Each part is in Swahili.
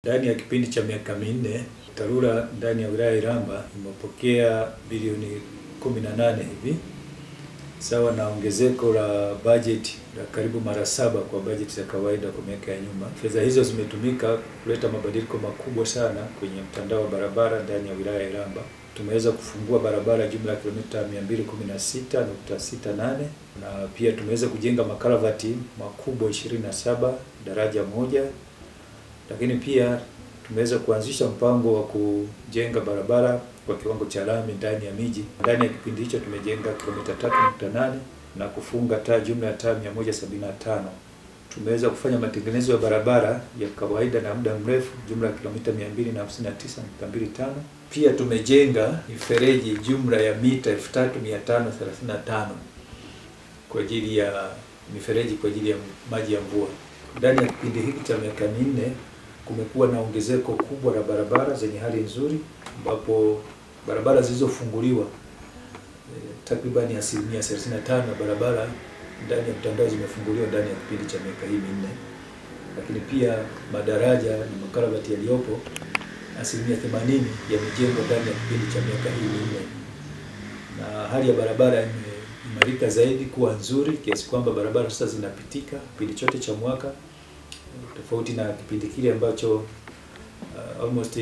Ndani ya kipindi cha miaka minne, TARURA ndani ya wilaya ya Iramba imepokea bilioni 18 hivi, sawa na ongezeko la bajeti la karibu mara 7 kwa bajeti za kawaida kwa miaka ya nyuma. Fedha hizo zimetumika kuleta mabadiliko makubwa sana kwenye mtandao wa barabara ndani ya wilaya ya Iramba. Tumeweza kufungua barabara jumla ya kilomita 216.68 na pia tumeweza kujenga makaravati makubwa 27, daraja moja. Lakini pia tumeweza kuanzisha mpango wa kujenga barabara kwa kiwango cha lami ndani ya miji. Ndani ya kipindi hicho tumejenga kilomita 3.8 na kufunga taa jumla ya taa 175. Tumeweza kufanya matengenezo ya barabara ya kawaida na muda mrefu jumla ya kilomita 259.25. Pia tumejenga mifereji jumla ya mita 3535 kwa ajili ya mifereji kwa ajili ya maji ya mvua. Ndani ya kipindi hiki cha miaka minne kumekuwa na ongezeko kubwa la barabara zenye hali nzuri, ambapo barabara zilizofunguliwa takribani 35% ya barabara ndani ya mtandao zimefunguliwa ndani ya kipindi cha miaka hii minne. Lakini pia madaraja na makaravati yaliyopo 80% yamejengwa ndani ya kipindi cha miaka hii minne, na hali ya barabara imeimarika zaidi kuwa nzuri kiasi kwamba barabara sasa zinapitika kipindi chote cha mwaka, tofauti na kipindi kile ambacho almost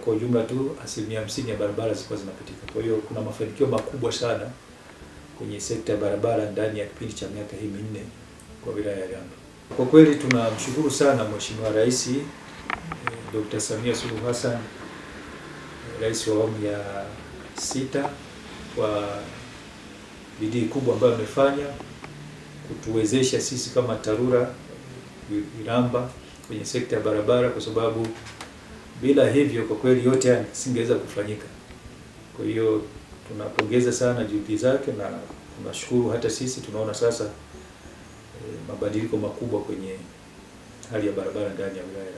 kwa jumla tu 50% ya barabara zilikuwa zinapitika. Kwa hiyo kuna mafanikio makubwa sana kwenye sekta ya barabara ndani ya kipindi cha miaka hii minne kwa wilaya ya Iramba. Kwa kweli tunamshukuru sana Mheshimiwa Rais Dr. Samia Suluhu Hassan, Rais wa awamu ya 6, kwa bidii kubwa ambayo amefanya kutuwezesha sisi kama TARURA Iramba kwenye sekta ya barabara, kwa sababu bila hivyo kwa kweli yote yasingeweza kufanyika. Kwa hiyo tunapongeza sana juhudi zake na tunashukuru hata sisi tunaona sasa mabadiliko makubwa kwenye hali ya barabara ndani ya wilaya.